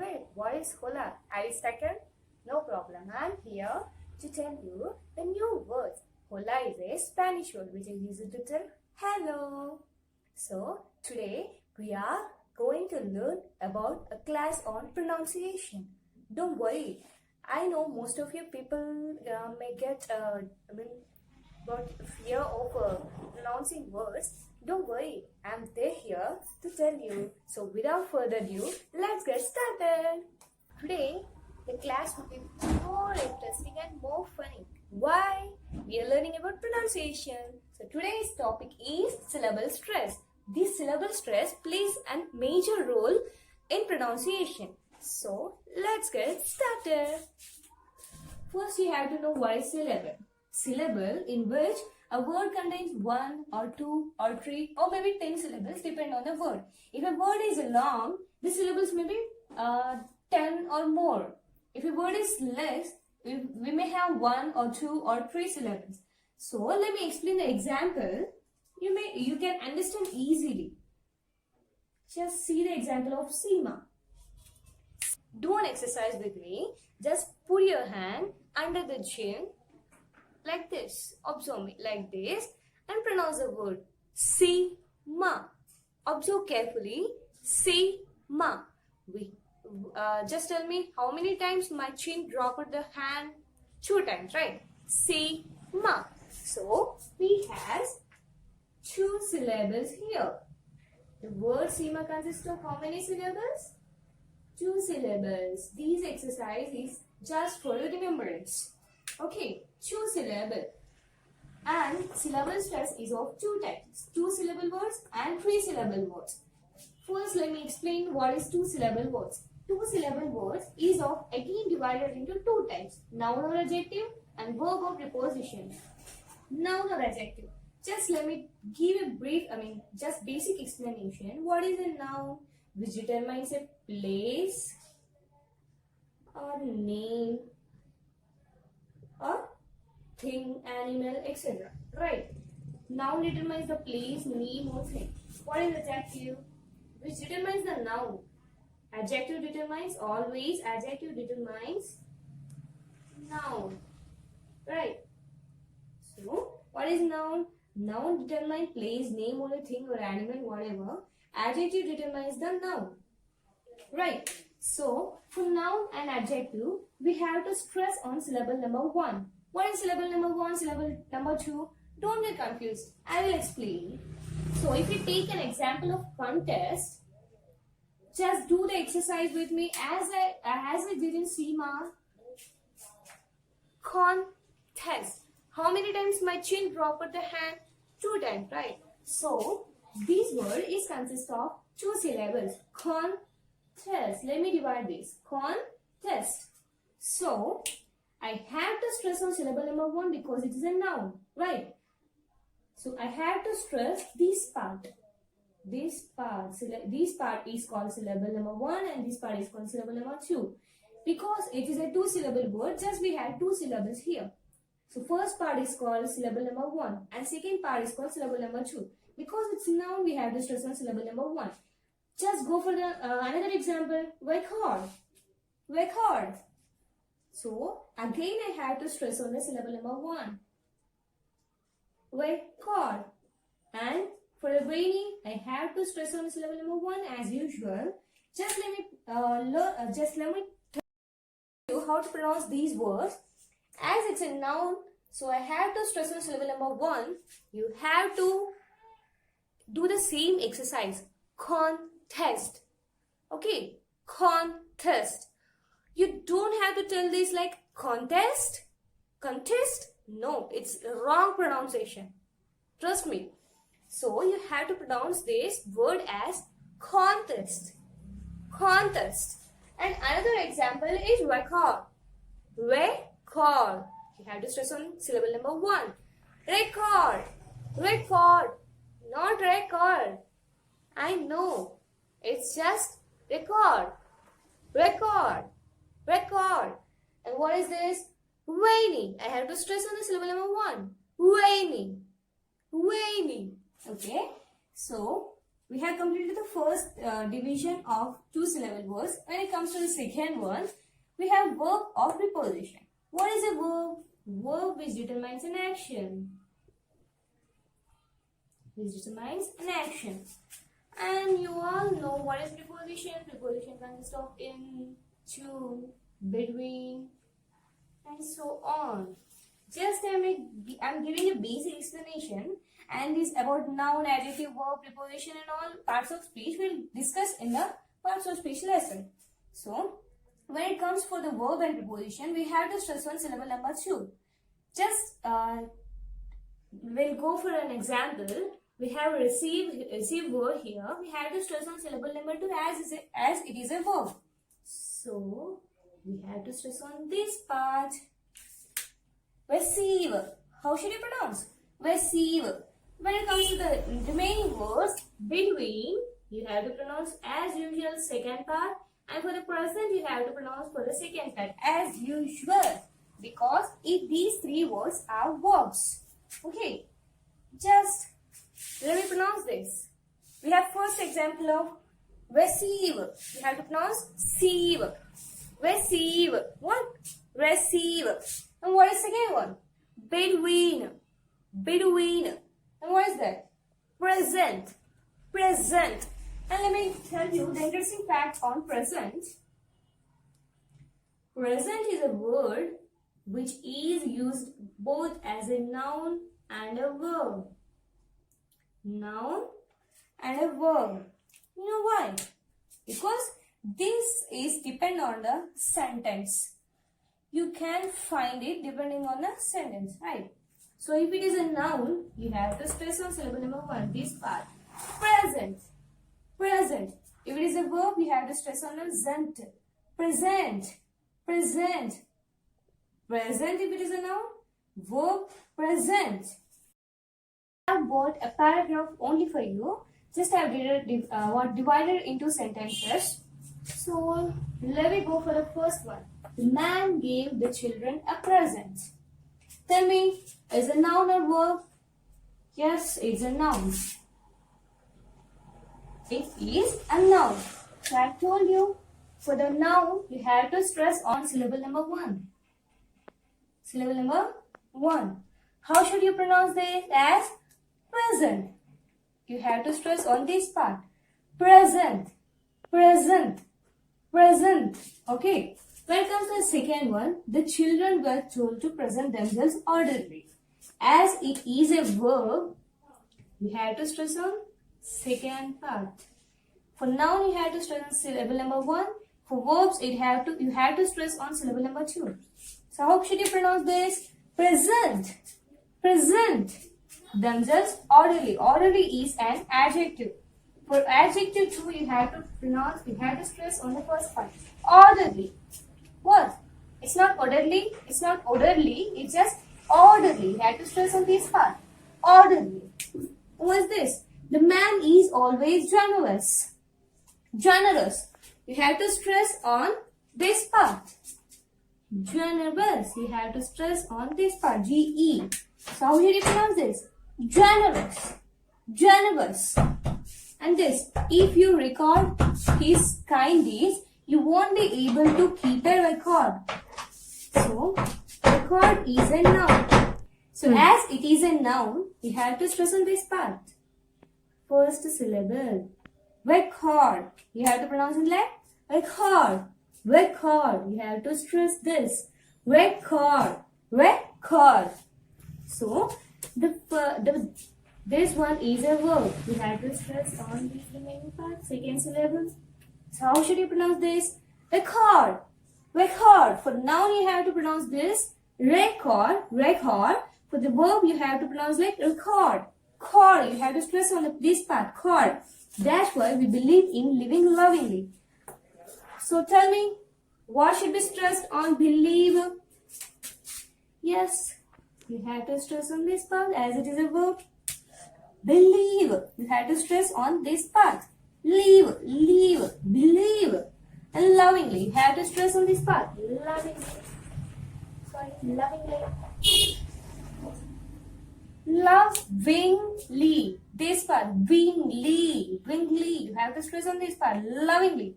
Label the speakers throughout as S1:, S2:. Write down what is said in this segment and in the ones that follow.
S1: wait, what is hola? Are you second? No problem. I'm here to tell you the new word. Hola is a Spanish word which is used to tell hello. So, today we are going to learn about a class on pronunciation. Don't worry. I know most of you people may get got fear of pronouncing words. Don't worry, I'm there here to tell you. So without further ado, let's get started. Today, the class will be more interesting and more funny. Why? We are learning about pronunciation. So today's topic is syllable stress. This syllable stress plays a major role in pronunciation. So let's get started. First, you have to know what is syllable. Syllable in which a word contains 1 or 2 or 3 or maybe 10 syllables depend on the word. If a word is long, the syllables may be 10 or more. If a word is less, we may have 1 or 2 or 3 syllables. So let me explain the example. You can understand easily. Just see the example of Seema. Do an exercise with me. Just put your hand under the chin like this. Observe me like this and pronounce the word Seema. Observe carefully. Seema. Just tell me how many times my chin dropped the hand. 2 times, right? Seema. So we have 2 syllables here. The word Seema consists of how many syllables? 2 syllables. This exercise is just for your remembrance. Okay, 2 syllable. And syllable stress is of 2 types. 2 syllable words and 3 syllable words. First, let me explain what is 2 syllable words. 2 syllable words is of again divided into 2 types. Noun or adjective and verb or preposition. Noun or adjective. Just let me give a brief, just basic explanation. What is a noun? Which determines a place or name or thing, animal, etc. Right? Noun determines the place, name or thing. What is adjective? Which determines the noun. Adjective determines always. Adjective determines noun. Right? So, what is noun? Noun determines place, name or a thing or animal, whatever. Adjective determines the noun. Right. So, for noun and adjective, we have to stress on syllable number 1. What is syllable number 1? Syllable number 2? Don't get confused. I will explain. So, if we take an example of contest, just do the exercise with me as I did in Seema. Contest. How many times my chin dropped the hand? 2 times, right? So, this word is consist of 2 syllables. Contest. Let me divide this. Contest. So, I have to stress on syllable number 1 because it is a noun, right? So, I have to stress this part. This part is called syllable number 1 and this part is called syllable number 2. Because it is a 2 syllable word, just we have 2 syllables here. So, first part is called syllable number 1 and second part is called syllable number 2. Because it's noun, we have to stress on syllable number 1. Just go for the another example. Record. Record. So, again I have to stress on the syllable number 1. Record. And for the raining, I have to stress on the syllable number 1 as usual. Just let me tell you how to pronounce these words. As it's a noun, so I have to stress on syllable number 1. You have to do the same exercise. Contest. Okay. Contest. You don't have to tell this like contest. Contest. No, it's wrong pronunciation. Trust me. So you have to pronounce this word as contest. Contest. And another example is record. Record. You have to stress on syllable number 1. Record. Record. Not record. I know. It's just record. Record. Record. And what is this? Raining. I have to stress on the syllable number 1. Raining. Raining. Okay. So, We have completed the first division of two syllable words. When it comes to the second one, we have verb of preposition. What is a verb? Verb which determines an action. Which determines an action. And you all know what is preposition. Preposition consists of in, to, between, and so on. Just I'm giving a basic explanation, and this about noun, adjective, verb, preposition and all parts of speech we'll discuss in the parts of speech lesson. So, when it comes for the verb and preposition, we have to stress on syllable number 2. Just we'll go for an example. We have received word here. We have to stress on syllable number 2 as it is a verb. So, we have to stress on this part. Receive. How should you pronounce? Receive. When it comes to the remaining words, between, you have to pronounce as usual second part, and for the present you have to pronounce for the second part as usual, because these three words are verbs. Okay, just let me pronounce this. We have first example of receive. You have to pronounce sieve. Receive. What? Receive. And what is the second one? Between. Between. And what is that? Present. Present. And let me tell you the interesting fact on present. Present is a word which is used both as a noun and a verb. Noun and a verb. You know why? Because this is depend on the sentence. You can find it depending on the sentence, right? So if it is a noun, you have to stress on syllable number 1, this part. Present. Present. If it is a verb, you have to stress on the zent. Present. Present. Present if it is a noun. Verb present. I have bought a paragraph only for you. Just I have divided into sentences. So let me go for the first one. The man gave the children a present. Tell me, is a noun or verb? Yes, it's a noun. It is a noun. So I told you, for the noun, you have to stress on syllable number 1. Syllable number 1. How should you pronounce this? As present. You have to stress on this part. Present. Present. Present. Okay. When it comes to the second one, the children were told to present themselves orderly. As it is a verb, you have to stress on second part. For noun, you have to stress on syllable number 1. For verbs, you have to stress on syllable number 2. So how should you pronounce this? Present. Present. Themselves orderly. Orderly is an adjective. For adjective too, you have to stress on the first part. Orderly. What? It's not orderly. It's not orderly. It's just orderly. You have to stress on this part. Orderly. What is this? The man is always generous. Generous. You have to stress on this part. Generous. You have to stress on this part. G-E. So how do you pronounce this? Generous. Generous. And this. If you record his kind deeds, you won't be able to keep a record. So, record is a noun. So, as it is a noun, you have to stress on this part. First syllable. Record. You have to pronounce it like record. Record. You have to stress this. Record. Record. So, this one is a verb. You have to stress on the remaining part. Second syllable. So how should you pronounce this? Record. Record. For noun you have to pronounce this. Record. Record. For the verb you have to pronounce like record. Cord. You have to stress on this part. Cord. That's why we believe in living lovingly. So tell me, what should be stressed on believe? Yes. You have to stress on this part as it is a verb. Believe. You have to stress on this part. Leave, leave, believe. And lovingly. You have to stress on this part. Lovingly. Sorry, lovingly. Lovingly. This part, wingly, wingly. You have to stress on this part, lovingly,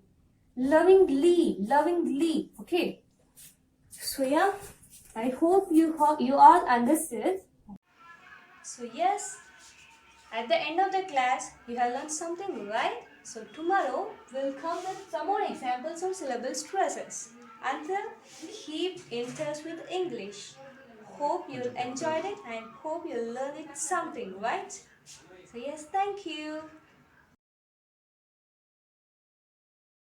S1: lovingly, lovingly. Okay. So yeah, I hope you all understood. So yes, at the end of the class, you have learned something, right? So tomorrow, we'll come with some more examples of syllable stresses. Until, keep in touch with English. Hope you enjoyed it and hope you learned it something, right? So yes, thank you.